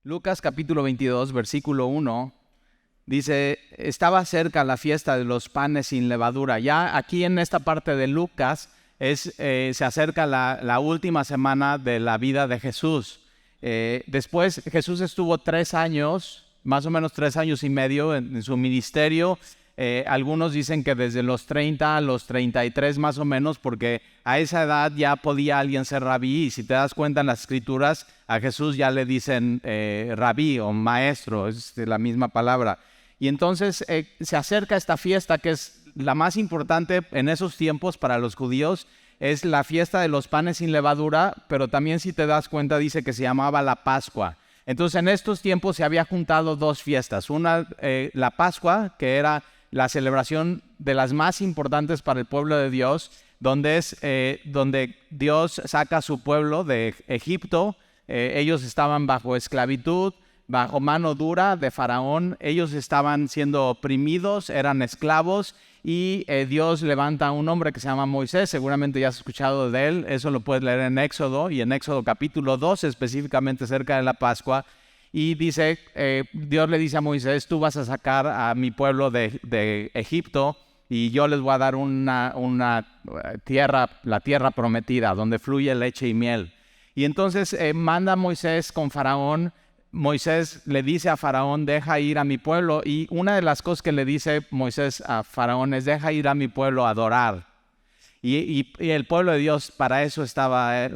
Lucas capítulo 22, versículo 1, dice, estaba cerca la fiesta de los panes sin levadura. Ya aquí en esta parte de Lucas se acerca la última semana de la vida de Jesús. Después Jesús estuvo 3 años, más o menos 3 años y medio en su ministerio. Algunos dicen que desde los 30 a los 33 más o menos, porque a esa edad ya podía alguien ser rabí, y si te das cuenta en las escrituras, a Jesús ya le dicen rabí o maestro, es la misma palabra. Y entonces se acerca esta fiesta que es la más importante en esos tiempos para los judíos, es la fiesta de los panes sin levadura, pero también si te das cuenta dice que se llamaba la Pascua. Entonces en estos tiempos se había juntado 2 fiestas, una la Pascua, que era la celebración de las más importantes para el pueblo de Dios, donde Dios saca a su pueblo de Egipto. Ellos estaban bajo esclavitud, bajo mano dura de Faraón. Ellos estaban siendo oprimidos, eran esclavos, y Dios levanta a un hombre que se llama Moisés. Seguramente ya has escuchado de él. Eso lo puedes leer en Éxodo, y en Éxodo capítulo 12, específicamente cerca de la Pascua. Y dice, Dios le dice a Moisés, tú vas a sacar a mi pueblo de Egipto, y yo les voy a dar una tierra, la tierra prometida, donde fluye leche y miel. Y entonces manda a Moisés con Faraón. Moisés le dice a Faraón, deja ir a mi pueblo. Y una de las cosas que le dice Moisés a Faraón es, deja ir a mi pueblo a adorar. Y el pueblo de Dios para eso estaba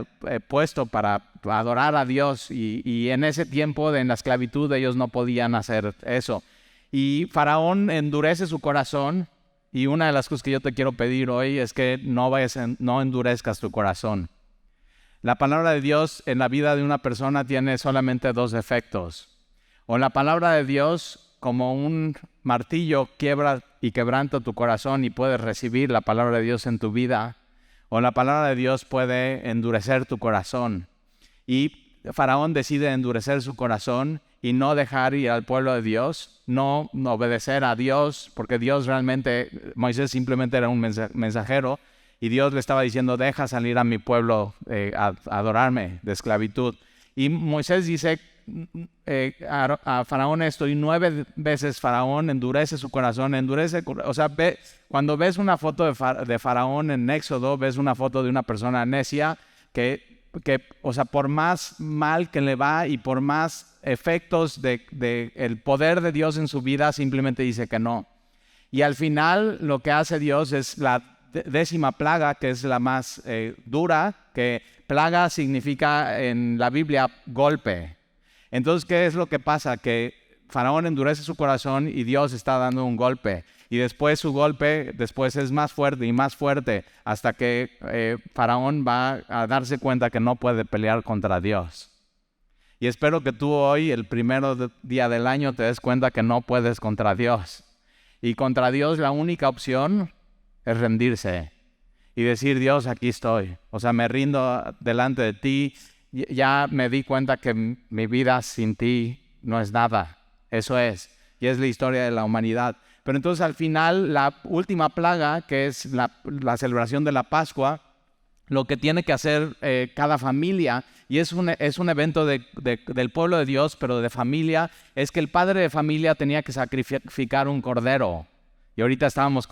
puesto, para adorar a Dios. Y en ese tiempo, en la esclavitud, ellos no podían hacer eso. Y Faraón endurece su corazón. Y una de las cosas que yo te quiero pedir hoy es que no endurezcas tu corazón. La palabra de Dios en la vida de una persona tiene solamente 2 efectos. O la palabra de Dios, como un martillo, quiebra y quebranta tu corazón y puedes recibir la palabra de Dios en tu vida, o la palabra de Dios puede endurecer tu corazón. Y Faraón decide endurecer su corazón y no dejar ir al pueblo de Dios, no obedecer a Dios, porque Dios realmente, Moisés simplemente era un mensajero, y Dios le estaba diciendo, deja salir a mi pueblo a adorarme de esclavitud. Y Moisés dice a Faraón esto, y 9 veces Faraón endurece su corazón, cuando ves una foto de Faraón en Éxodo, ves una foto de una persona necia que por más mal que le va y por más efectos de el poder de Dios en su vida, simplemente dice que no. Y al final lo que hace Dios es la 10ª plaga, que es la más dura, que plaga significa en la Biblia golpe. Entonces, ¿qué es lo que pasa? Que Faraón endurece su corazón y Dios está dando un golpe. Y después su golpe es más fuerte y más fuerte, hasta que Faraón va a darse cuenta que no puede pelear contra Dios. Y espero que tú hoy, el primero día del año, te des cuenta que no puedes contra Dios. Y contra Dios la única opción es rendirse y decir, Dios, aquí estoy. Me rindo delante de ti. Ya me di cuenta que mi vida sin ti no es nada. Eso es. Y es la historia de la humanidad. Pero entonces al final, la última plaga, que es la celebración de la Pascua, lo que tiene que hacer cada familia, y es un evento del pueblo de Dios, pero de familia, es que el padre de familia tenía que sacrificar un cordero. Y ahorita estábamos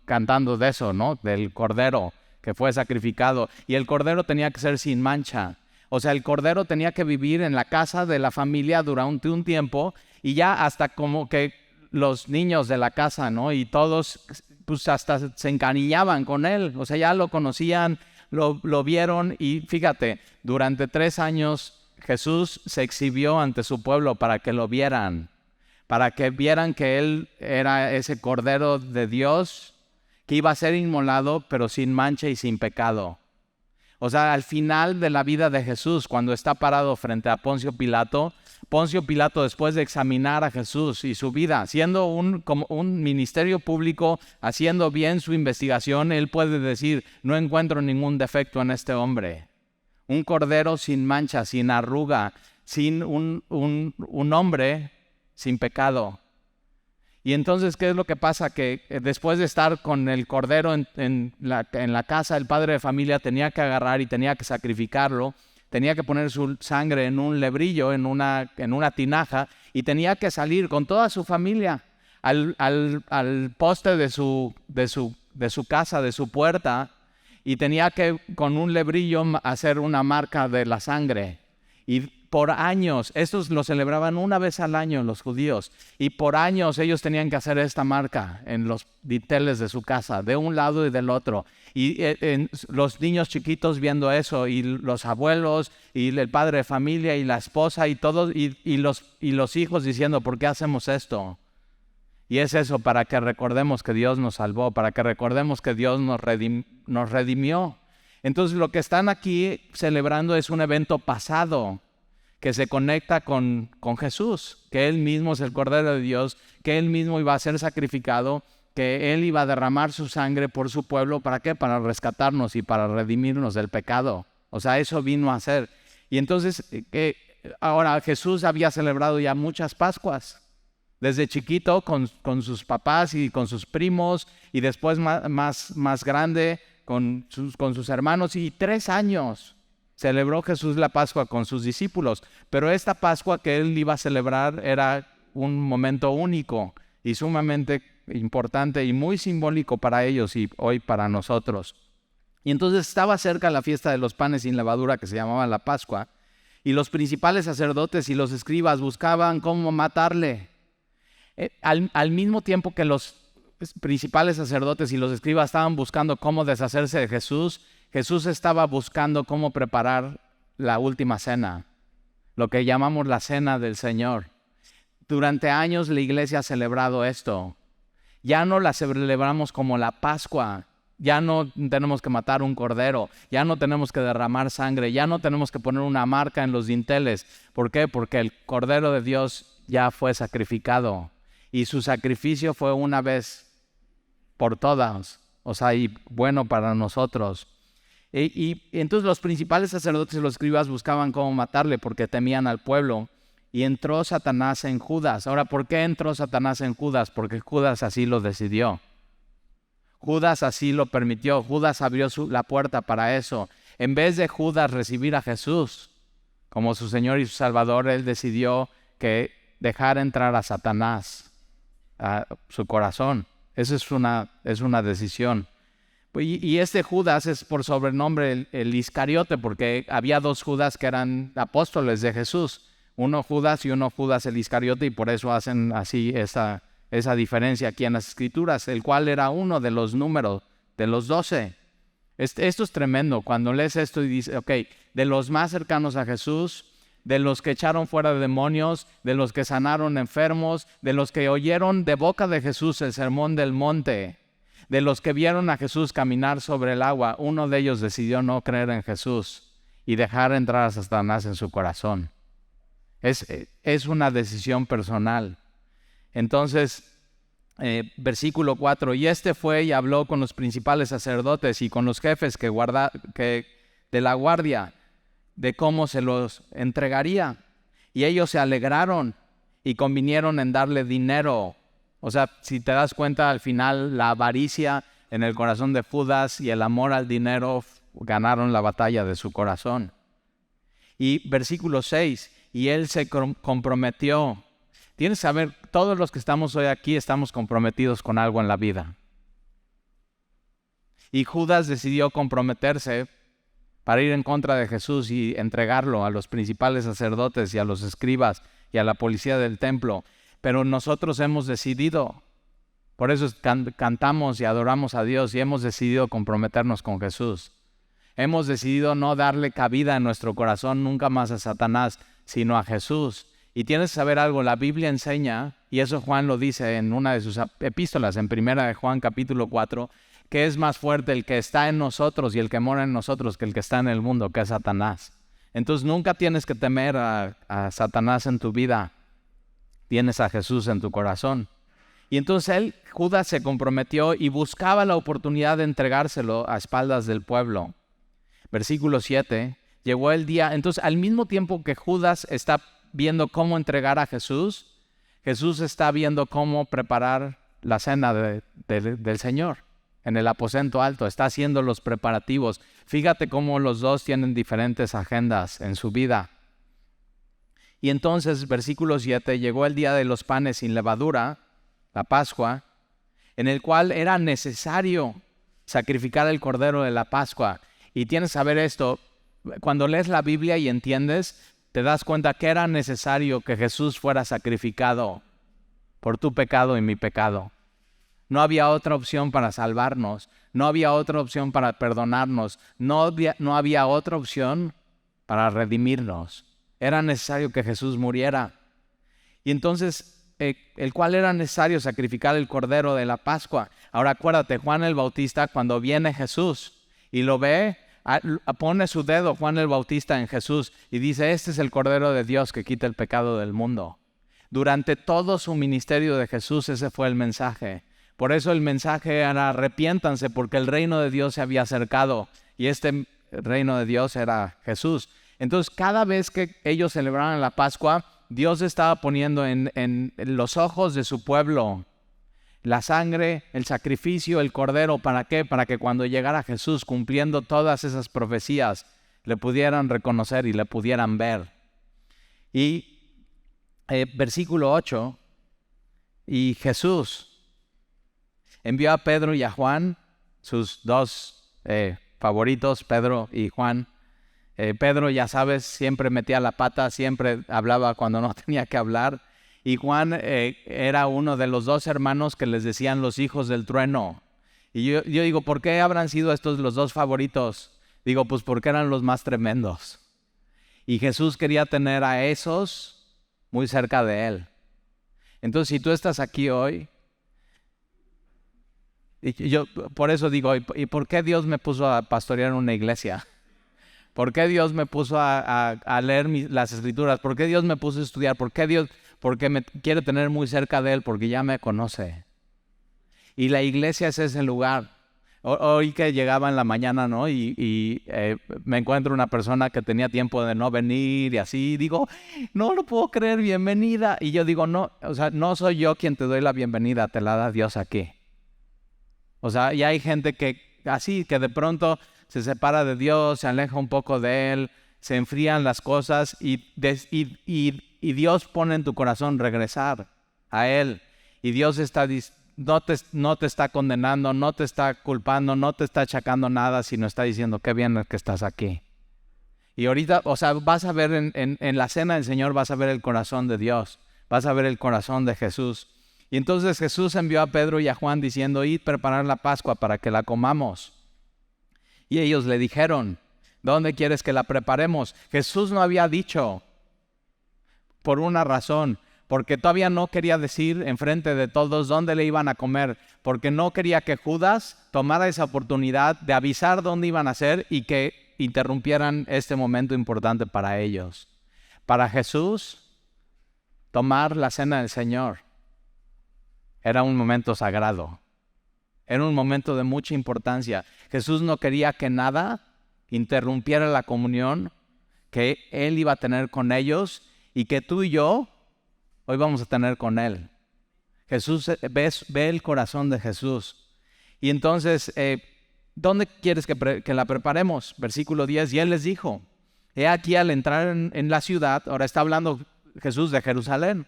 cantando de eso, ¿no? Del cordero que fue sacrificado. Y el cordero tenía que ser sin mancha. El cordero tenía que vivir en la casa de la familia durante un tiempo, y ya hasta como que los niños de la casa, ¿no? Y todos, pues hasta se encariñaban con él. Ya lo conocían, lo vieron, y fíjate, durante 3 años Jesús se exhibió ante su pueblo para que lo vieran. Para que vieran que Él era ese Cordero de Dios que iba a ser inmolado, pero sin mancha y sin pecado. Al final de la vida de Jesús, cuando está parado frente a Poncio Pilato, después de examinar a Jesús y su vida, siendo como un ministerio público, haciendo bien su investigación, él puede decir, no encuentro ningún defecto en este hombre. Un Cordero sin mancha, sin arruga, sin un hombre sin pecado. Y entonces, ¿qué es lo que pasa? Que después de estar con el cordero en la casa, el padre de familia tenía que agarrar y tenía que sacrificarlo, tenía que poner su sangre en un lebrillo, en una tinaja, y tenía que salir con toda su familia al poste de su casa, de su puerta, y tenía que con un lebrillo hacer una marca de la sangre. Y por años, estos lo celebraban una vez al año los judíos, y por años ellos tenían que hacer esta marca en los dinteles de su casa, de un lado y del otro. Y los niños chiquitos viendo eso, y los abuelos, y el padre de familia, y la esposa, y todos, y los hijos diciendo, ¿por qué hacemos esto? Y es eso, para que recordemos que Dios nos salvó, para que recordemos que Dios nos redimió. Entonces lo que están aquí celebrando es un evento pasado que se conecta con Jesús, que Él mismo es el Cordero de Dios, que Él mismo iba a ser sacrificado, que Él iba a derramar su sangre por su pueblo. ¿Para qué? Para rescatarnos y para redimirnos del pecado. O sea, eso vino a hacer. Y entonces, ahora Jesús había celebrado ya muchas Pascuas. Desde chiquito con sus papás y con sus primos, y después más grande con sus hermanos, y 3 años celebró Jesús la Pascua con sus discípulos. Pero esta Pascua que él iba a celebrar era un momento único y sumamente importante y muy simbólico para ellos y hoy para nosotros. Y entonces estaba cerca la fiesta de los panes sin levadura, que se llamaba la Pascua, y los principales sacerdotes y los escribas buscaban cómo matarle. Al mismo tiempo que los principales sacerdotes y los escribas estaban buscando cómo deshacerse de Jesús, Jesús estaba buscando cómo preparar la última cena, lo que llamamos la cena del Señor. Durante años la iglesia ha celebrado esto. Ya no la celebramos como la Pascua. Ya no tenemos que matar un cordero, ya no tenemos que derramar sangre, ya no tenemos que poner una marca en los dinteles. ¿Por qué? Porque el Cordero de Dios ya fue sacrificado. Y su sacrificio fue una vez por todas, o sea, y bueno para nosotros. Y entonces los principales sacerdotes y los escribas buscaban cómo matarle porque temían al pueblo. Y entró Satanás en Judas. Ahora, ¿por qué entró Satanás en Judas? Porque Judas así lo decidió. Judas así lo permitió. Judas abrió la puerta para eso. En vez de Judas recibir a Jesús como su Señor y su Salvador, él decidió que dejar entrar a Satanás a su corazón. Esa es una decisión. Y este Judas es por sobrenombre el Iscariote, porque había 2 Judas que eran apóstoles de Jesús. Uno Judas y uno Judas el Iscariote, y por eso hacen así esa diferencia aquí en las Escrituras, el cual era uno de los números de los 12. Esto es tremendo. Cuando lees esto y dices, ok, de los más cercanos a Jesús, de los que echaron fuera demonios, de los que sanaron enfermos, de los que oyeron de boca de Jesús el sermón del monte, de los que vieron a Jesús caminar sobre el agua, uno de ellos decidió no creer en Jesús y dejar entrar a Satanás en su corazón. Es una decisión personal. Entonces, versículo 4, y este fue y habló con los principales sacerdotes y con los jefes de la guardia, de cómo se los entregaría. Y ellos se alegraron y convinieron en darle dinero. O sea, si te das cuenta, al final la avaricia en el corazón de Judas y el amor al dinero ganaron la batalla de su corazón. Y versículo 6, y él se comprometió. Tienes que saber, todos los que estamos hoy aquí estamos comprometidos con algo en la vida. Y Judas decidió comprometerse para ir en contra de Jesús y entregarlo a los principales sacerdotes y a los escribas y a la policía del templo. Pero nosotros hemos decidido, por eso cantamos y adoramos a Dios, y hemos decidido comprometernos con Jesús. Hemos decidido no darle cabida en nuestro corazón nunca más a Satanás, sino a Jesús. Y tienes que saber algo, la Biblia enseña, y eso Juan lo dice en una de sus epístolas, en 1 Juan capítulo 4, que es más fuerte el que está en nosotros y el que mora en nosotros que el que está en el mundo, que es Satanás. Entonces nunca tienes que temer a Satanás en tu vida. Tienes a Jesús en tu corazón. Y entonces Judas se comprometió y buscaba la oportunidad de entregárselo a espaldas del pueblo. Versículo 7, llegó el día. Entonces, al mismo tiempo que Judas está viendo cómo entregar a Jesús, Jesús está viendo cómo preparar la cena del Señor en el aposento alto. Está haciendo los preparativos. Fíjate cómo los dos tienen diferentes agendas en su vida. Y entonces, versículo 7, llegó el día de los panes sin levadura, la Pascua, en el cual era necesario sacrificar el cordero de la Pascua. Y tienes que saber esto, cuando lees la Biblia y entiendes, te das cuenta que era necesario que Jesús fuera sacrificado por tu pecado y mi pecado. No había otra opción para salvarnos, no había otra opción para perdonarnos, no había otra opción para redimirnos. Era necesario que Jesús muriera. Y entonces, el cual era necesario sacrificar el cordero de la Pascua. Ahora acuérdate, Juan el Bautista, cuando viene Jesús y lo ve, pone su dedo Juan el Bautista en Jesús y dice, este es el Cordero de Dios que quita el pecado del mundo. Durante todo su ministerio de Jesús, ese fue el mensaje. Por eso el mensaje era arrepiéntanse porque el reino de Dios se había acercado y este reino de Dios era Jesús. Entonces cada vez que ellos celebraban la Pascua, Dios estaba poniendo en los ojos de su pueblo la sangre, el sacrificio, el cordero. ¿Para qué? Para que cuando llegara Jesús cumpliendo todas esas profecías, le pudieran reconocer y le pudieran ver. Y versículo 8, y Jesús envió a Pedro y a Juan, sus dos favoritos, Pedro y Juan. Pedro, ya sabes, siempre metía la pata, siempre hablaba cuando no tenía que hablar. Y Juan era uno de los dos hermanos que les decían los hijos del trueno. Y yo digo, ¿por qué habrán sido estos los dos favoritos? Digo, pues porque eran los más tremendos. Y Jesús quería tener a esos muy cerca de él. Entonces, si tú estás aquí hoy, y yo por eso digo, ¿y por qué Dios me puso a pastorear una iglesia? ¿Por qué Dios me puso a leer las Escrituras? ¿Por qué Dios me puso a estudiar? ¿Por qué Dios? Porque me quiere tener muy cerca de Él, porque ya me conoce. Y la iglesia es ese lugar. Hoy que llegaba en la mañana, ¿no? Y me encuentro una persona que tenía tiempo de no venir y así, digo, no lo puedo creer, bienvenida. Y yo digo, no, o sea, no soy yo quien te doy la bienvenida, te la da Dios aquí. O sea, y hay gente que así, que de pronto se separa de Dios, se aleja un poco de Él, se enfrían las cosas y Dios pone en tu corazón regresar a Él. Y Dios no te está condenando, no te está culpando, no te está achacando nada, sino está diciendo, qué bien que estás aquí. Y ahorita, o sea, vas a ver en la cena del Señor, vas a ver el corazón de Dios, vas a ver el corazón de Jesús. Y entonces Jesús envió a Pedro y a Juan diciendo, id preparar la Pascua para que la comamos. Y ellos le dijeron, ¿dónde quieres que la preparemos? Jesús no había dicho, por una razón, porque todavía no quería decir enfrente de todos dónde le iban a comer, porque no quería que Judas tomara esa oportunidad de avisar dónde iban a hacer y que interrumpieran este momento importante para ellos. Para Jesús, tomar la cena del Señor era un momento sagrado. Era un momento de mucha importancia. Jesús no quería que nada interrumpiera la comunión que Él iba a tener con ellos y que tú y yo hoy vamos a tener con Él. Jesús, ve el corazón de Jesús. Y entonces, ¿dónde quieres que la preparemos? Versículo 10, y Él les dijo, he aquí al entrar en la ciudad, ahora está hablando Jesús de Jerusalén.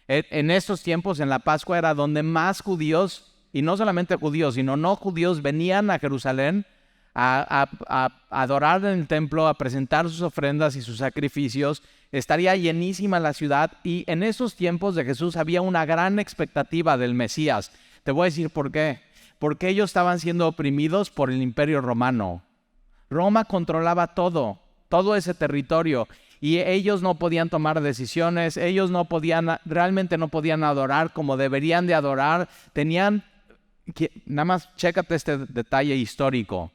En estos tiempos, en la Pascua, era donde más judíos, y no solamente judíos, sino no judíos, venían a Jerusalén a adorar en el templo, a presentar sus ofrendas y sus sacrificios. Estaría llenísima la ciudad y en esos tiempos de Jesús había una gran expectativa del Mesías. Te voy a decir por qué. Porque ellos estaban siendo oprimidos por el Imperio Romano. Roma controlaba todo ese territorio y ellos no podían tomar decisiones, ellos realmente no podían adorar como deberían de adorar. Nada más chécate este detalle histórico.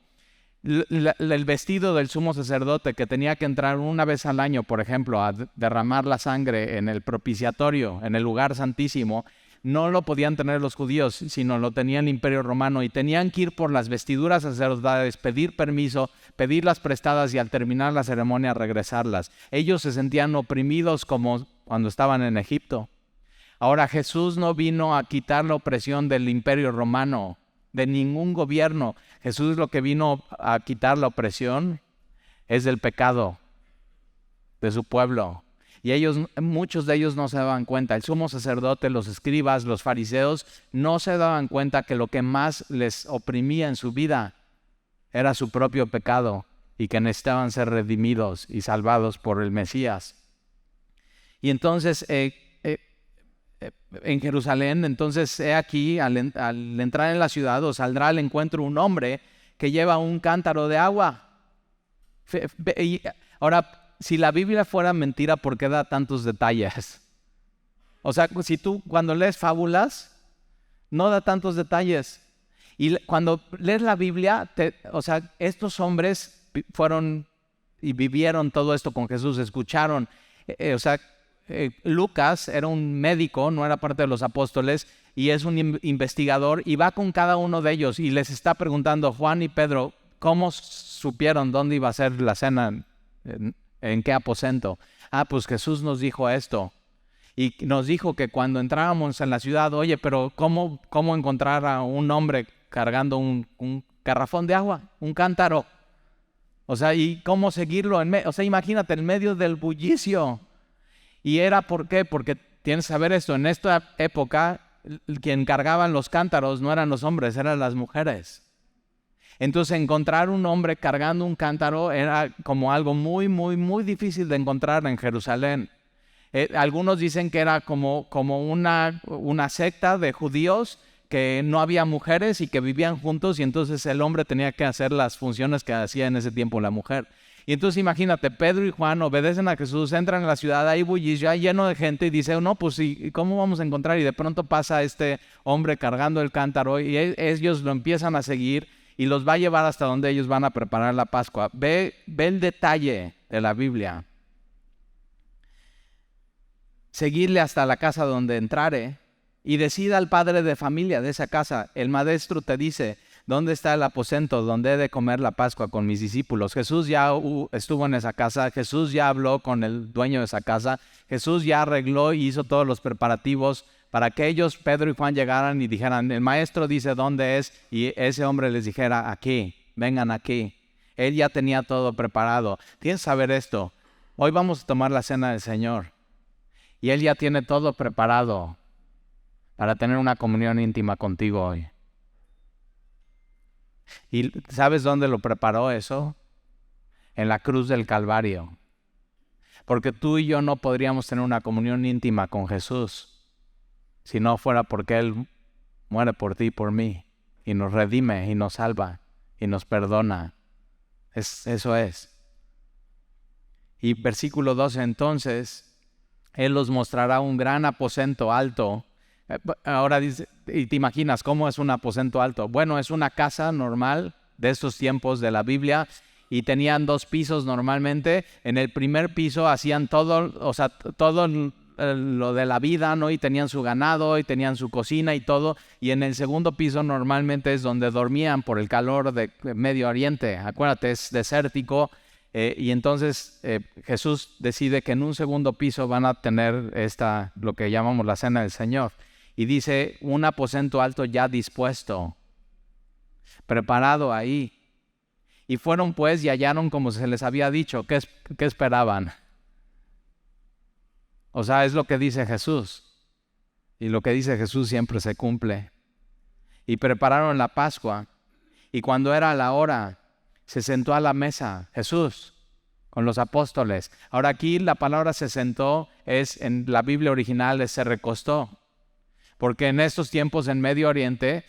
El vestido del sumo sacerdote que tenía que entrar una vez al año, por ejemplo, a derramar la sangre en el propiciatorio, en el lugar santísimo, no lo podían tener los judíos, sino lo tenía el Imperio Romano y tenían que ir por las vestiduras sacerdotales, pedir permiso, pedirlas prestadas y al terminar la ceremonia regresarlas. Ellos se sentían oprimidos como cuando estaban en Egipto. Ahora Jesús no vino a quitar la opresión del Imperio Romano. de ningún gobierno. Jesús lo que vino a quitar la opresión es del pecado de su pueblo. Y muchos de ellos no se daban cuenta. El sumo sacerdote, los escribas, los fariseos, no se daban cuenta que lo que más les oprimía en su vida era su propio pecado y que necesitaban ser redimidos y salvados por el Mesías. Y entonces, en Jerusalén, entonces, he aquí, al entrar en la ciudad, os saldrá al encuentro un hombre que lleva un cántaro de agua. Ahora, si la Biblia fuera mentira, ¿por qué da tantos detalles? O sea, si tú cuando lees fábulas, no da tantos detalles. Y cuando lees la Biblia, estos hombres fueron y vivieron todo esto con Jesús, escucharon. Lucas era un médico, no era parte de los apóstoles, y es un investigador, y va con cada uno de ellos y les está preguntando, Juan y Pedro, ¿cómo supieron dónde iba a ser la cena? ¿En qué aposento? Pues Jesús nos dijo esto. Y nos dijo que cuando entrábamos en la ciudad, oye, pero ¿cómo encontrar a un hombre cargando un garrafón de agua, un cántaro? ¿Y cómo seguirlo? Imagínate, en medio del bullicio. ¿Y era por qué? Porque tienes que saber esto, en esta época, quien cargaban los cántaros no eran los hombres, eran las mujeres. Entonces, encontrar un hombre cargando un cántaro era como algo muy, muy, muy difícil de encontrar en Jerusalén. Algunos dicen que era como una secta de judíos, que no había mujeres y que vivían juntos, y entonces el hombre tenía que hacer las funciones que hacía en ese tiempo la mujer. Y entonces imagínate, Pedro y Juan obedecen a Jesús, entran en la ciudad, hay bullicio, hay lleno de gente, y dice, no, pues ¿y cómo vamos a encontrar? Y de pronto pasa este hombre cargando el cántaro, y ellos lo empiezan a seguir, y los va a llevar hasta donde ellos van a preparar la Pascua. Ve el detalle de la Biblia. Seguirle hasta la casa donde entrare, y decida al padre de familia de esa casa, el maestro te dice, ¿dónde está el aposento donde he de comer la Pascua con mis discípulos? Jesús ya estuvo en esa casa, Jesús ya habló con el dueño de esa casa, Jesús ya arregló y hizo todos los preparativos para que ellos, Pedro y Juan, llegaran y dijeran, el maestro dice dónde es, y ese hombre les dijera, aquí, vengan aquí. Él ya tenía todo preparado. Tienes que saber esto, hoy vamos a tomar la cena del Señor, y Él ya tiene todo preparado para tener una comunión íntima contigo hoy. ¿Y sabes dónde lo preparó eso? En la cruz del Calvario. Porque tú y yo no podríamos tener una comunión íntima con Jesús si no fuera porque Él muere por ti y por mí, y nos redime, y nos salva, y nos perdona. Eso es. Y versículo 12, entonces, Él los mostrará un gran aposento alto. Ahora dice, y te imaginas cómo es un aposento alto. Bueno, es una casa normal de estos tiempos de la Biblia, y tenían 2 pisos normalmente. En el primer piso hacían todo lo de la vida, ¿no? Y tenían su ganado, y tenían su cocina y todo. Y en el segundo piso normalmente es donde dormían por el calor de Medio Oriente. Acuérdate, es desértico. Y entonces Jesús decide que en un segundo piso van a tener lo que llamamos la cena del Señor. Y dice, un aposento alto ya dispuesto, preparado ahí. Y fueron pues y hallaron como se les había dicho. ¿Qué esperaban? Es lo que dice Jesús. Y lo que dice Jesús siempre se cumple. Y prepararon la Pascua. Y cuando era la hora, se sentó a la mesa Jesús con los apóstoles. Ahora aquí la palabra se sentó en la Biblia original se recostó. Porque en estos tiempos en Medio Oriente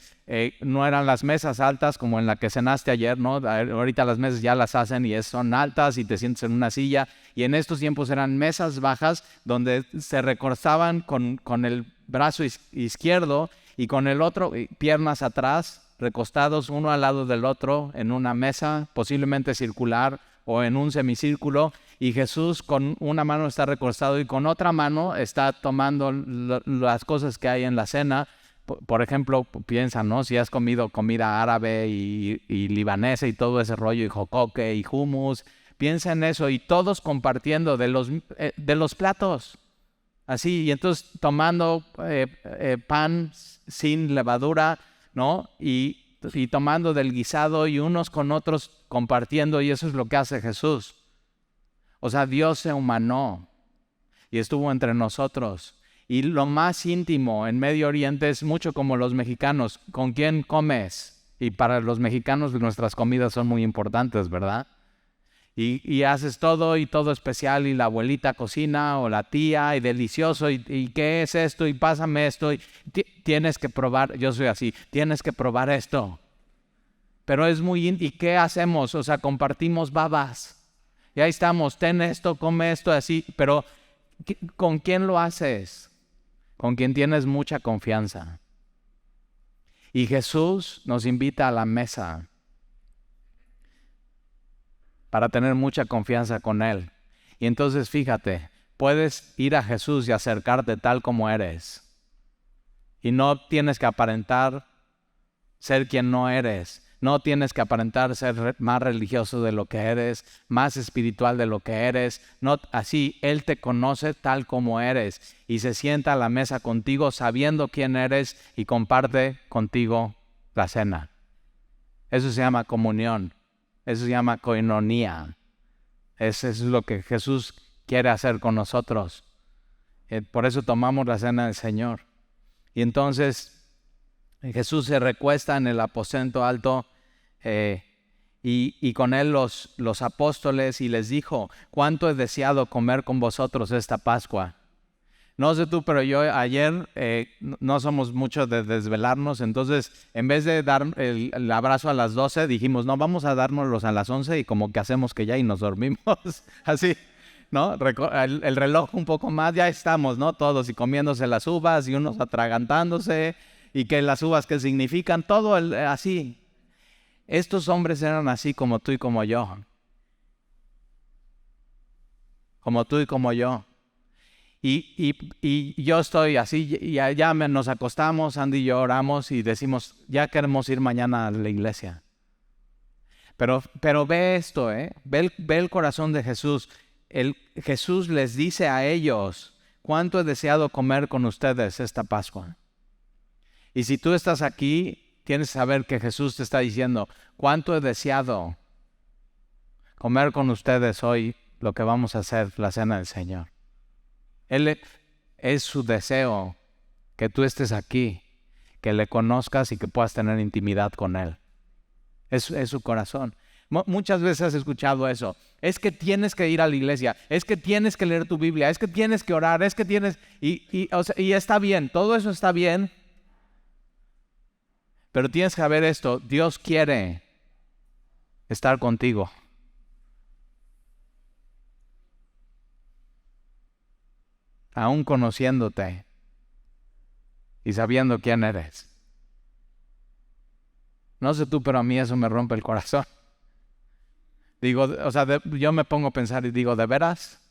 no eran las mesas altas como en la que cenaste ayer, ¿no? Ahorita las mesas ya las hacen y son altas y te sientes en una silla. Y en estos tiempos eran mesas bajas donde se recostaban con el brazo izquierdo y con el otro, piernas atrás, recostados uno al lado del otro en una mesa, posiblemente circular o en un semicírculo, y Jesús con una mano está recostado y con otra mano está tomando las cosas que hay en la cena. Por ejemplo, piensa, ¿no? Si has comido comida árabe y libanesa y todo ese rollo, y jocoque y hummus, piensa en eso, y todos compartiendo de los platos. Así, y entonces tomando pan sin levadura, ¿no? Y y tomando del guisado y unos con otros compartiendo, y eso es lo que hace Jesús. O sea, Dios se humanó y estuvo entre nosotros. Y lo más íntimo en Medio Oriente es mucho como los mexicanos. ¿Con quién comes? Y para los mexicanos nuestras comidas son muy importantes, ¿verdad? Y haces todo y todo especial y la abuelita cocina o la tía y delicioso y ¿qué es esto? Y pásame esto y tienes que probar, yo soy así, tienes que probar esto. Pero es muy ¿y qué hacemos? O sea, compartimos babas. Y ahí estamos, ten esto, come esto, así, pero ¿con quién lo haces? Con quien tienes mucha confianza. Y Jesús nos invita a la mesa para tener mucha confianza con Él. Y entonces fíjate, puedes ir a Jesús y acercarte tal como eres. Y no tienes que aparentar ser quien no eres. No tienes que aparentar ser más religioso de lo que eres, más espiritual de lo que eres. No, así, Él te conoce tal como eres y se sienta a la mesa contigo sabiendo quién eres y comparte contigo la cena. Eso se llama comunión. Eso se llama koinonía. Eso es lo que Jesús quiere hacer con nosotros. Por eso tomamos la cena del Señor. Y entonces Jesús se recuesta en el aposento alto y con él los apóstoles y les dijo, ¿cuánto he deseado comer con vosotros esta Pascua? No sé tú, pero yo ayer no somos mucho de desvelarnos, entonces en vez de dar el abrazo a las 12, dijimos, no, vamos a dárnoslos a las 11 y como que hacemos que ya y nos dormimos, así, ¿no? El reloj un poco más, ya estamos, ¿no? Todos y comiéndose las uvas y unos atragantándose y que las uvas que significan, todo así. Estos hombres eran así como tú y como yo. Como tú y como yo. Y yo estoy así, y ya nos acostamos, Andy y yo oramos y decimos, ya queremos ir mañana a la iglesia. Pero ve esto, ve el corazón de Jesús. Jesús les dice a ellos, ¿cuánto he deseado comer con ustedes esta Pascua? Y si tú estás aquí, tienes que saber que Jesús te está diciendo, ¿cuánto he deseado comer con ustedes hoy lo que vamos a hacer, la cena del Señor? Es su deseo que tú estés aquí, que le conozcas y que puedas tener intimidad con Él. Es su corazón. Muchas veces has escuchado eso. Es que tienes que ir a la iglesia, es que tienes que leer tu Biblia, es que tienes que orar, es que tienes... Y está bien, todo eso está bien. Pero tienes que saber esto, Dios quiere estar contigo. Aún conociéndote y sabiendo quién eres. No sé tú, pero a mí eso me rompe el corazón. Digo, o sea, yo me pongo a pensar y digo, ¿de veras?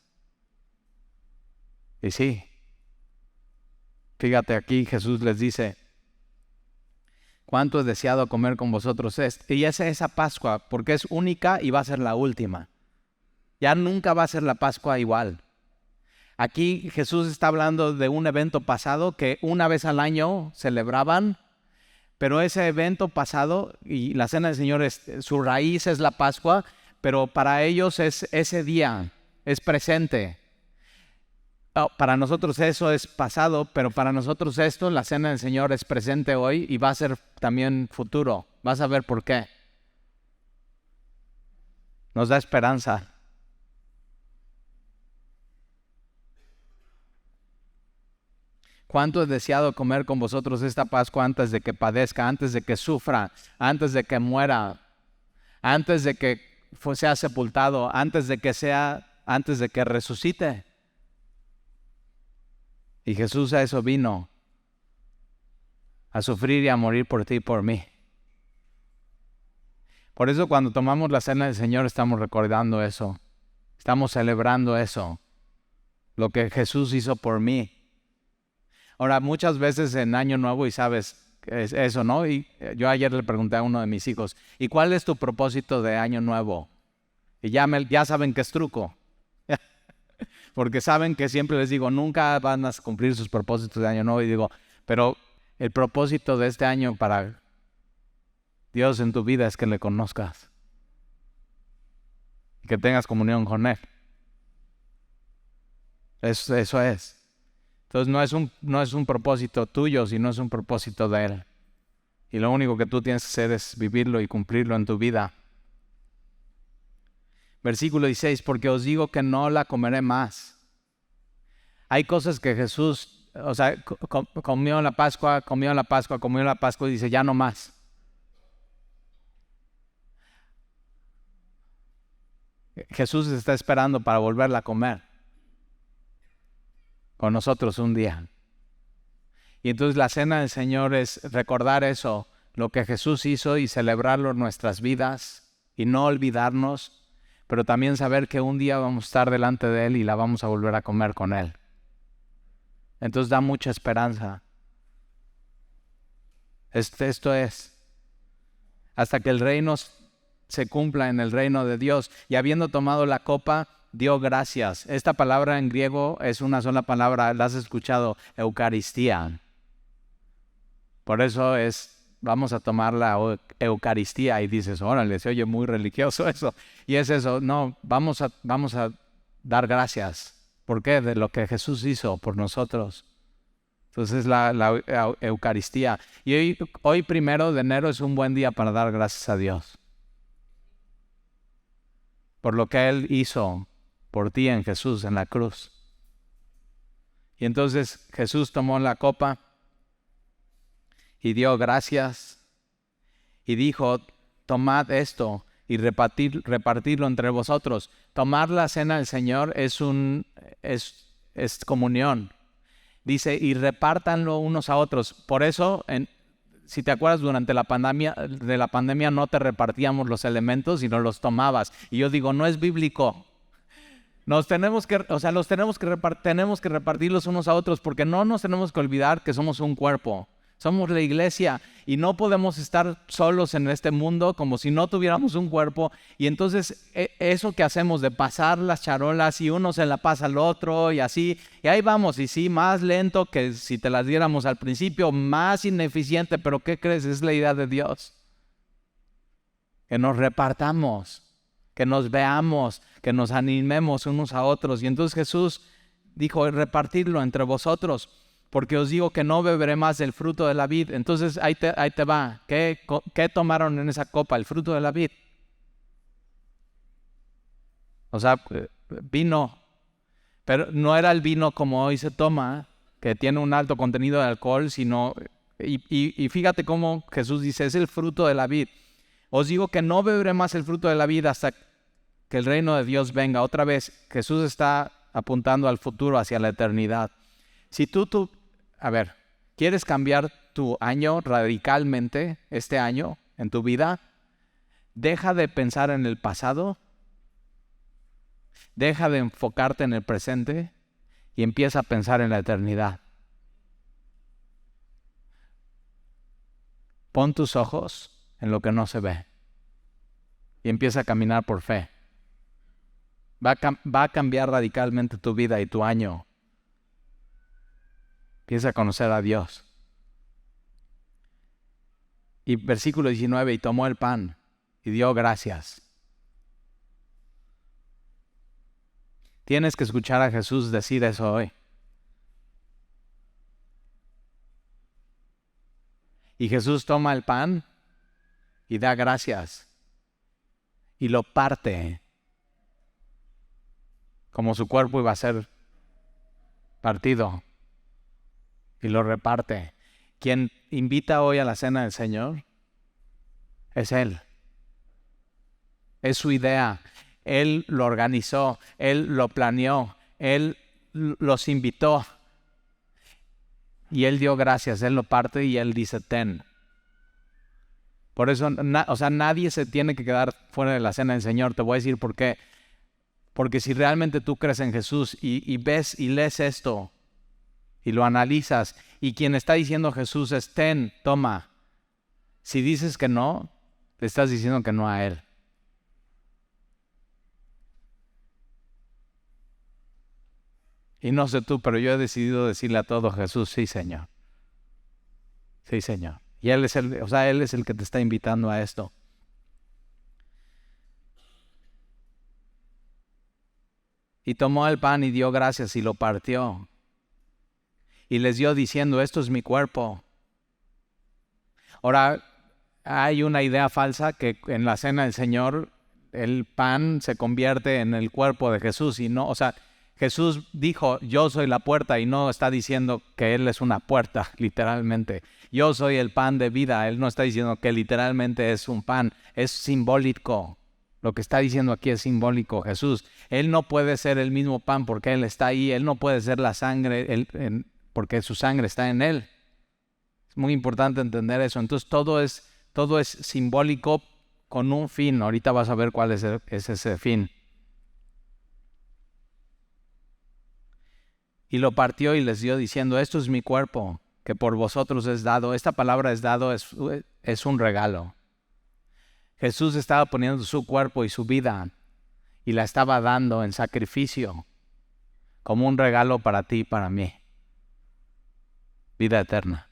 Y sí. Fíjate aquí, Jesús les dice, ¿cuánto he deseado comer con vosotros esto? Y es esa Pascua, porque es única y va a ser la última. Ya nunca va a ser la Pascua igual. Aquí Jesús está hablando de un evento pasado que una vez al año celebraban, pero ese evento pasado y la Cena del Señor, su raíz es la Pascua, pero para ellos es ese día, es presente. Para nosotros eso es pasado, pero para nosotros esto, la Cena del Señor, es presente hoy y va a ser también futuro. Vas a ver por qué. Nos da esperanza. ¿Cuánto he deseado comer con vosotros esta Pascua antes de que padezca, antes de que sufra, antes de que muera, antes de que sea sepultado, antes de que resucite? Y Jesús a eso vino, a sufrir y a morir por ti y por mí. Por eso cuando tomamos la cena del Señor estamos recordando eso, estamos celebrando eso, lo que Jesús hizo por mí. Ahora, muchas veces en Año Nuevo, y sabes eso, ¿no? Y yo ayer le pregunté a uno de mis hijos, ¿y cuál es tu propósito de Año Nuevo? Y ya saben que es truco. Porque saben que siempre les digo, nunca van a cumplir sus propósitos de Año Nuevo. Y digo, pero el propósito de este año para Dios en tu vida es que le conozcas, que tengas comunión con Él. Eso es. Entonces no es un propósito tuyo, sino es un propósito de Él. Y lo único que tú tienes que hacer es vivirlo y cumplirlo en tu vida. Versículo 16, porque os digo que no la comeré más. Hay cosas que Jesús, comió en la Pascua y dice, ya no más. Jesús está esperando para volverla a comer con nosotros un día. Y entonces la cena del Señor es recordar eso, lo que Jesús hizo, y celebrarlo en nuestras vidas y no olvidarnos, pero también saber que un día vamos a estar delante de Él y la vamos a volver a comer con Él. Entonces da mucha esperanza. Esto es, hasta que el reino se cumpla en el reino de Dios. Y habiendo tomado la copa, dio gracias. Esta palabra en griego es una sola palabra, la has escuchado, Eucaristía. Por eso vamos a tomar la Eucaristía, y dices, órale, se oye muy religioso eso. Y es eso, no, vamos a dar gracias. ¿Por qué? De lo que Jesús hizo por nosotros. Entonces la Eucaristía. Y hoy 1 de enero es un buen día para dar gracias a Dios por lo que Él hizo por ti en Jesús, en la cruz. Y entonces Jesús tomó la copa y dio gracias y dijo, tomad esto y repartirlo entre vosotros. Tomar la cena del Señor es comunión. Dice, y repártanlo unos a otros. Por eso, si te acuerdas, durante la pandemia no te repartíamos los elementos, sino los tomabas. Y yo digo, no es bíblico. Tenemos que repartirlos unos a otros, porque no nos tenemos que olvidar que somos un cuerpo. Somos la iglesia y no podemos estar solos en este mundo como si no tuviéramos un cuerpo. Y entonces eso que hacemos de pasar las charolas y uno se la pasa al otro y así, y ahí vamos, y sí, más lento que si te las diéramos al principio, más ineficiente, pero ¿qué crees? Es la idea de Dios. Que nos repartamos, que nos veamos, que nos animemos unos a otros. Y entonces Jesús dijo, repartirlo entre vosotros. Porque os digo que no beberé más del fruto de la vid. Entonces ahí te va. ¿Qué tomaron en esa copa? El fruto de la vid. Vino. Pero no era el vino como hoy se toma, que tiene un alto contenido de alcohol, sino... Y fíjate cómo Jesús dice, es el fruto de la vid. Os digo que no beberé más el fruto de la vid hasta que el reino de Dios venga. Otra vez, Jesús está apuntando al futuro, hacia la eternidad. Si ¿quieres cambiar tu año radicalmente este año en tu vida? Deja de pensar en el pasado, deja de enfocarte en el presente y empieza a pensar en la eternidad. Pon tus ojos en lo que no se ve y empieza a caminar por fe. Va a cambiar radicalmente tu vida y tu año. Empieza a conocer a Dios. Y versículo 19, y tomó el pan y dio gracias. Tienes que escuchar a Jesús decir eso hoy. Y Jesús toma el pan y da gracias. Y lo parte, como su cuerpo iba a ser partido. Y lo reparte. Quien invita hoy a la cena del Señor es Él. Es su idea. Él lo organizó, Él lo planeó, Él los invitó. Y Él dio gracias, Él lo parte y Él dice, ten. Por eso, nadie se tiene que quedar fuera de la cena del Señor. Te voy a decir por qué. Porque si realmente tú crees en Jesús y ves y lees esto, y lo analizas, y quien está diciendo Jesús es, ten, toma. Si dices que no, le estás diciendo que no a Él. Y no sé tú, pero yo he decidido decirle a todo Jesús, sí, Señor. Sí, Señor. Y Él es Él es el que te está invitando a esto. Y tomó el pan y dio gracias y lo partió. Y les dio diciendo, esto es mi cuerpo. Ahora, hay una idea falsa que en la cena del Señor el pan se convierte en el cuerpo de Jesús y no, Jesús dijo, yo soy la puerta y no está diciendo que Él es una puerta, literalmente. Yo soy el pan de vida, Él no está diciendo que literalmente es un pan, es simbólico. Lo que está diciendo aquí es simbólico Jesús. Él no puede ser el mismo pan porque Él está ahí, Él no puede ser la sangre porque su sangre está en Él. Es muy importante entender eso. Entonces todo es simbólico con un fin. Ahorita vas a ver cuál es ese fin. Y lo partió y les dio diciendo, esto es mi cuerpo, que por vosotros es dado. Esta palabra es dado, es un regalo. Jesús estaba poniendo su cuerpo y su vida y la estaba dando en sacrificio como un regalo para ti y para mí. Vida eterna.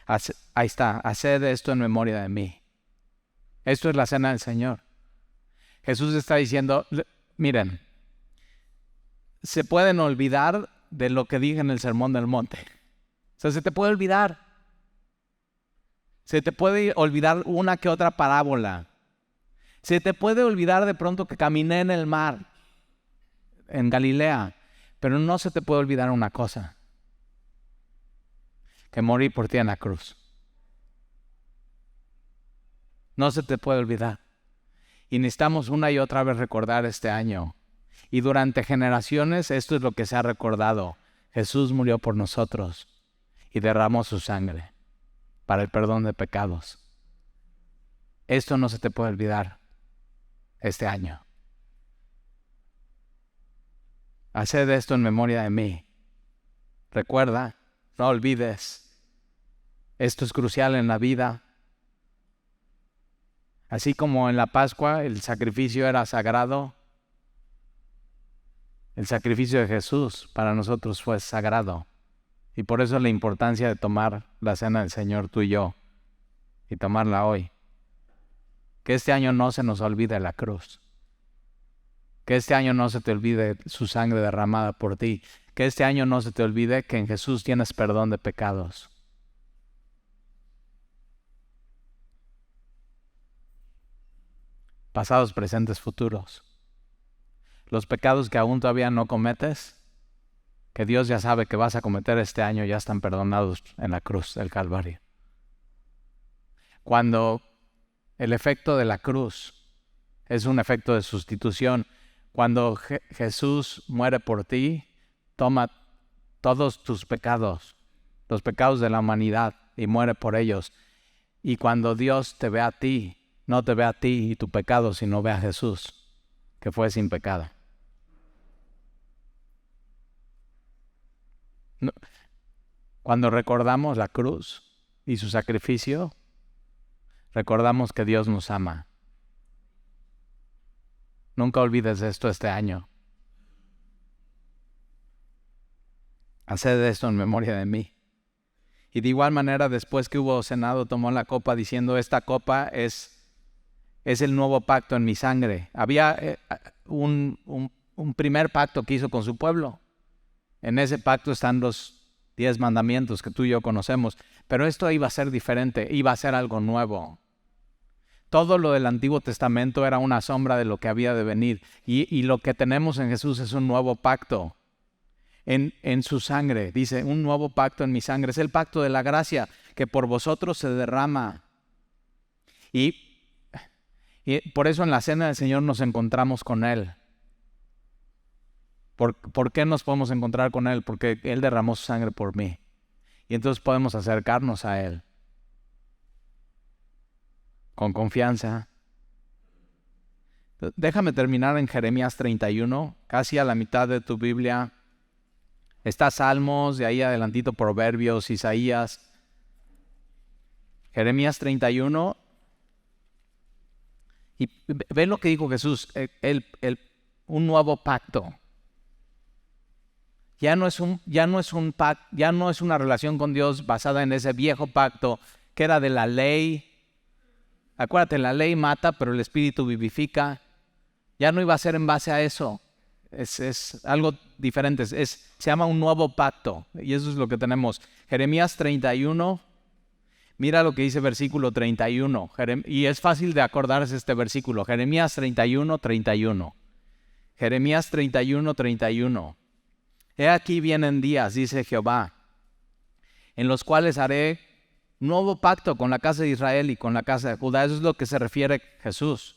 Ahí está, haced esto en memoria de mí. Esto es la cena del Señor. Jesús está diciendo, miren, se pueden olvidar de lo que dije en el Sermón del Monte. O sea, se te puede olvidar. Se te puede olvidar una que otra parábola. Se te puede olvidar de pronto que caminé en el mar, en Galilea. Pero no se te puede olvidar una cosa. Que morí por ti en la cruz. No se te puede olvidar. Y necesitamos una y otra vez recordar este año. Y durante generaciones esto es lo que se ha recordado. Jesús murió por nosotros y derramó su sangre para el perdón de pecados. Esto no se te puede olvidar este año. Haced esto en memoria de mí. Recuerda, no olvides. Esto es crucial en la vida. Así como en la Pascua el sacrificio era sagrado, el sacrificio de Jesús para nosotros fue sagrado. Y por eso la importancia de tomar la cena del Señor tú y yo, y tomarla hoy. Que este año no se nos olvide la cruz. Que este año no se te olvide su sangre derramada por ti. Que este año no se te olvide que en Jesús tienes perdón de pecados. Pasados, presentes, futuros. Los pecados que aún todavía no cometes, que Dios ya sabe que vas a cometer este año, ya están perdonados en la cruz del Calvario. Cuando el efecto de la cruz es un efecto de sustitución, cuando Jesús muere por ti, toma todos tus pecados, los pecados de la humanidad, y muere por ellos. Y cuando Dios te ve a ti, no te ve a ti y tu pecado, sino ve a Jesús, que fue sin pecado. Cuando recordamos la cruz y su sacrificio, recordamos que Dios nos ama. Nunca olvides esto este año. Haced esto en memoria de mí. Y de igual manera, después que hubo cenado, tomó la copa diciendo, esta copa es el nuevo pacto en mi sangre. Había un primer pacto que hizo con su pueblo. En ese pacto están los 10 mandamientos que tú y yo conocemos. Pero esto iba a ser diferente, iba a ser algo nuevo. Todo lo del Antiguo Testamento era una sombra de lo que había de venir. Y lo que tenemos en Jesús es un nuevo pacto. En su sangre, dice, un nuevo pacto en mi sangre. Es el pacto de la gracia que por vosotros se derrama. Y por eso en la cena del Señor nos encontramos con Él. ¿Por qué nos podemos encontrar con Él? Porque Él derramó su sangre por mí. Y entonces podemos acercarnos a Él con confianza. Déjame terminar en Jeremías 31, casi a la mitad de tu Biblia. Está Salmos, de ahí adelantito Proverbios, Isaías. Jeremías 31. Y ve lo que dijo Jesús, un nuevo pacto. Ya no es una relación con Dios basada en ese viejo pacto que era de la ley. Acuérdate, la ley mata, pero el Espíritu vivifica. Ya no iba a ser en base a eso. Es algo diferente. Se llama un nuevo pacto. Y eso es lo que tenemos. Jeremías 31. Mira lo que dice versículo 31. Y es fácil de acordarse este versículo. Jeremías 31, 31. Jeremías 31, 31. He aquí vienen días, dice Jehová, en los cuales haré nuevo pacto con la casa de Israel y con la casa de Judá. Eso es lo que se refiere Jesús.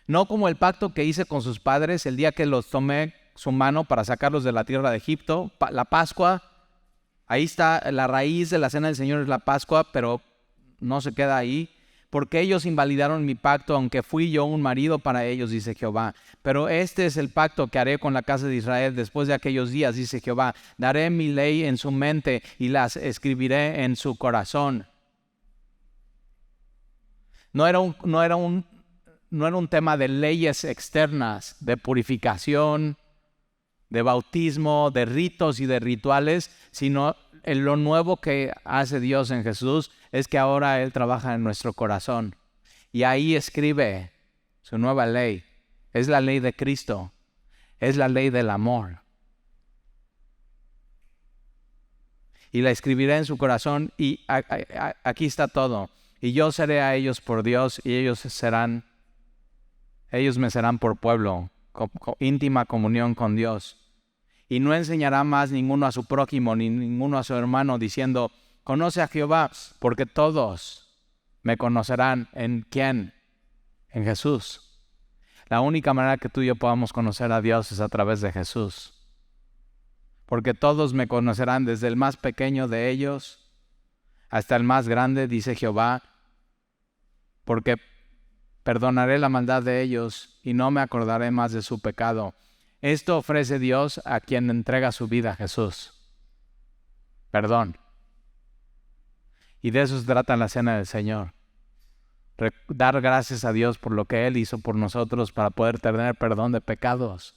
No como el pacto que hice con sus padres el día que los tomé su mano para sacarlos de la tierra de Egipto. La Pascua, ahí está la raíz de la cena del Señor, es la Pascua, pero no se queda ahí. Porque ellos invalidaron mi pacto, aunque fui yo un marido para ellos, dice Jehová. Pero este es el pacto que haré con la casa de Israel después de aquellos días, dice Jehová. Daré mi ley en su mente y las escribiré en su corazón. No era un tema de leyes externas, de purificación, de bautismo, de ritos y de rituales, sino lo nuevo que hace Dios en Jesús es que ahora Él trabaja en nuestro corazón. Y ahí escribe su nueva ley. Es la ley de Cristo. Es la ley del amor. Y la escribiré en su corazón y aquí está todo. Y yo seré a ellos por Dios y ellos me serán por pueblo, íntima comunión con Dios. Y no enseñará más ninguno a su prójimo ni ninguno a su hermano diciendo, conoce a Jehová, porque todos me conocerán. ¿En quién? En Jesús. La única manera que tú y yo podamos conocer a Dios es a través de Jesús. Porque todos me conocerán, desde el más pequeño de ellos hasta el más grande, dice Jehová, porque perdonaré la maldad de ellos y no me acordaré más de su pecado. Esto ofrece Dios a quien entrega su vida a Jesús. Perdón. Y de eso se trata la cena del Señor. Dar gracias a Dios por lo que Él hizo por nosotros para poder tener perdón de pecados.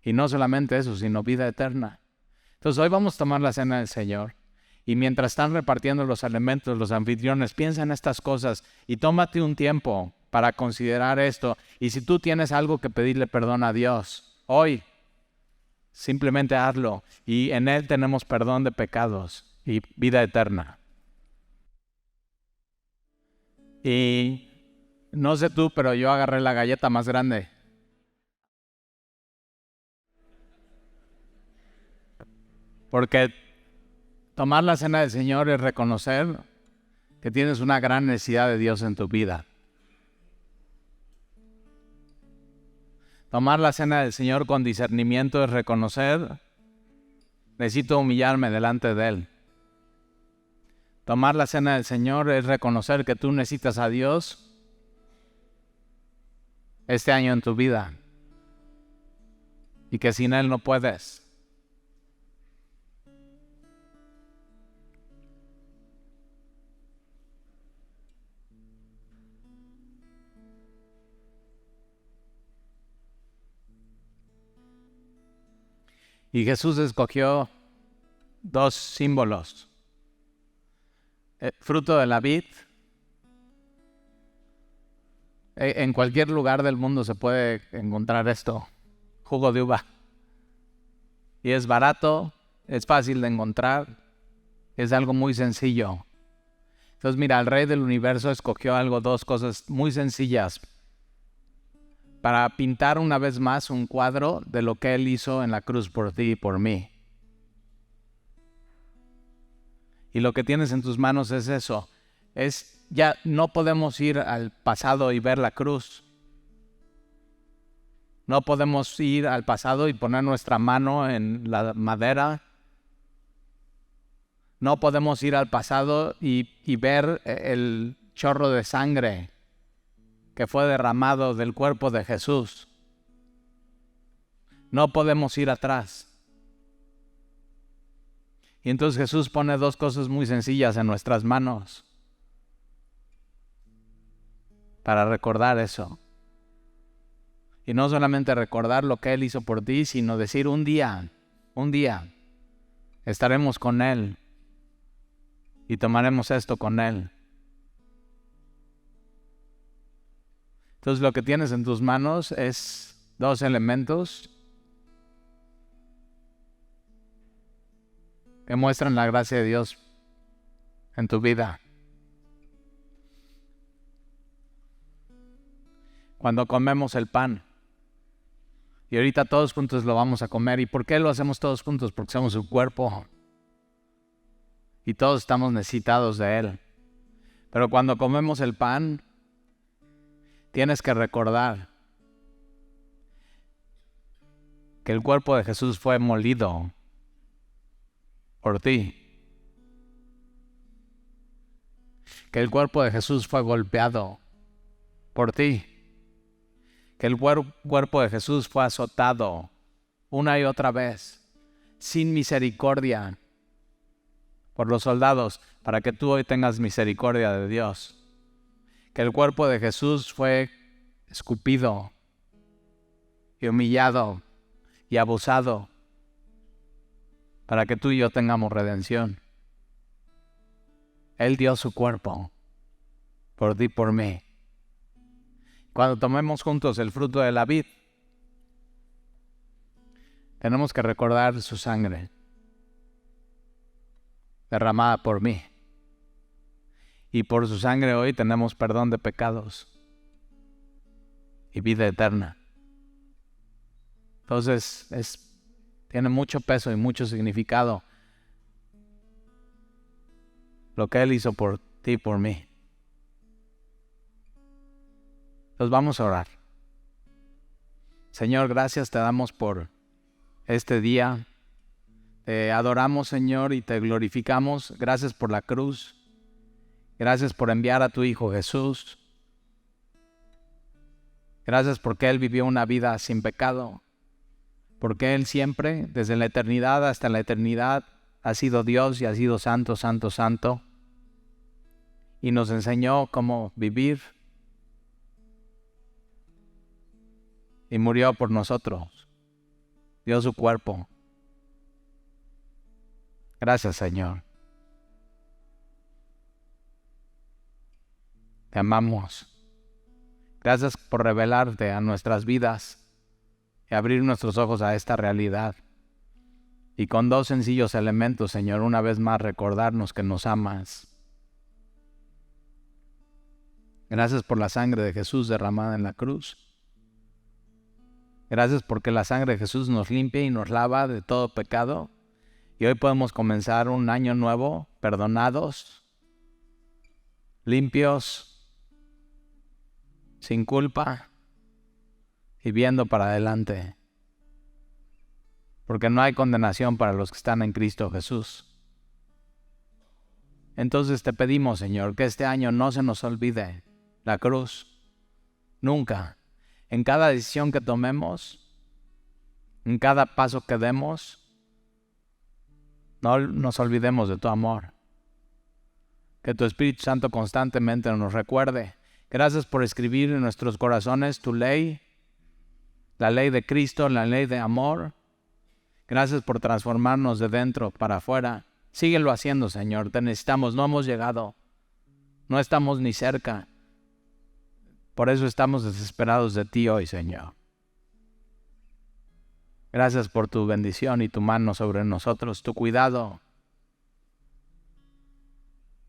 Y no solamente eso, sino vida eterna. Entonces hoy vamos a tomar la cena del Señor. Y mientras están repartiendo los alimentos, los anfitriones, piensa en estas cosas y tómate un tiempo para considerar esto. Y si tú tienes algo que pedirle perdón a Dios, hoy, simplemente hazlo. Y en Él tenemos perdón de pecados y vida eterna. Y no sé tú, pero yo agarré la galleta más grande. Porque tomar la cena del Señor es reconocer que tienes una gran necesidad de Dios en tu vida. Tomar la cena del Señor con discernimiento es reconocer, necesito humillarme delante de Él. Tomar la cena del Señor es reconocer que tú necesitas a Dios este año en tu vida y que sin Él no puedes. Y Jesús escogió dos símbolos. El fruto de la vid. En cualquier lugar del mundo se puede encontrar esto. Jugo de uva. Y es barato, es fácil de encontrar, es algo muy sencillo. Entonces mira, el Rey del Universo escogió dos cosas muy sencillas para pintar una vez más un cuadro de lo que Él hizo en la cruz por ti y por mí. Y lo que tienes en tus manos es eso. Ya no podemos ir al pasado y ver la cruz. No podemos ir al pasado y poner nuestra mano en la madera. No podemos ir al pasado y ver el chorro de sangre que fue derramado del cuerpo de Jesús. No podemos ir atrás. Y entonces Jesús pone dos cosas muy sencillas en nuestras manos para recordar eso. Y no solamente recordar lo que Él hizo por ti, sino decir un día, estaremos con Él y tomaremos esto con Él. Entonces lo que tienes en tus manos es 2 elementos que muestran la gracia de Dios en tu vida. Cuando comemos el pan, y ahorita todos juntos lo vamos a comer. ¿Y por qué lo hacemos todos juntos? Porque somos su cuerpo y todos estamos necesitados de Él. Pero cuando comemos el pan, tienes que recordar que el cuerpo de Jesús fue molido por ti. Que el cuerpo de Jesús fue golpeado por ti. Que el cuerpo de Jesús fue azotado una y otra vez, sin misericordia, por los soldados, para que tú hoy tengas misericordia de Dios. Que el cuerpo de Jesús fue escupido y humillado y abusado, para que tú y yo tengamos redención. Él dio su cuerpo por ti y por mí. Cuando tomemos juntos el fruto de la vid, tenemos que recordar su sangre derramada por mí. Y por su sangre hoy tenemos perdón de pecados y vida eterna. Entonces tiene mucho peso y mucho significado lo que Él hizo por ti y por mí. Entonces vamos a orar. Señor, gracias te damos por este día. Te adoramos, Señor, y te glorificamos. Gracias por la cruz. Gracias por enviar a tu Hijo Jesús. Gracias porque Él vivió una vida sin pecado. Porque Él siempre, desde la eternidad hasta la eternidad, ha sido Dios y ha sido santo, santo, santo. Y nos enseñó cómo vivir. Y murió por nosotros. Dio su cuerpo. Gracias, Señor. Te amamos. Gracias por revelarte a nuestras vidas y abrir nuestros ojos a esta realidad. Y con 2 sencillos elementos, Señor, una vez más recordarnos que nos amas. Gracias por la sangre de Jesús derramada en la cruz. Gracias porque la sangre de Jesús nos limpia y nos lava de todo pecado. Y hoy podemos comenzar un año nuevo, perdonados, limpios, sin culpa y viendo para adelante. Porque no hay condenación para los que están en Cristo Jesús. Entonces te pedimos, Señor, que este año no se nos olvide la cruz. Nunca. En cada decisión que tomemos, en cada paso que demos, no nos olvidemos de tu amor. Que tu Espíritu Santo constantemente nos recuerde. Gracias por escribir en nuestros corazones tu ley, la ley de Cristo, la ley de amor. Gracias por transformarnos de dentro para afuera. Síguelo haciendo, Señor. Te necesitamos. No hemos llegado. No estamos ni cerca. Por eso estamos desesperados de ti hoy, Señor. Gracias por tu bendición y tu mano sobre nosotros, tu cuidado.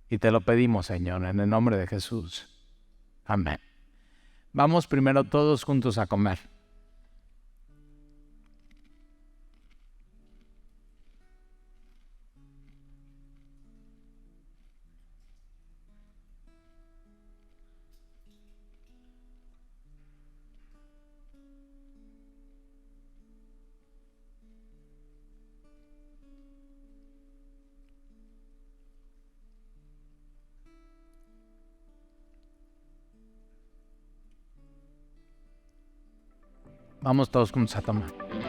Y te lo pedimos, Señor, en el nombre de Jesús. Amén. Vamos primero todos juntos a comer. Vamos todos juntos a tomar.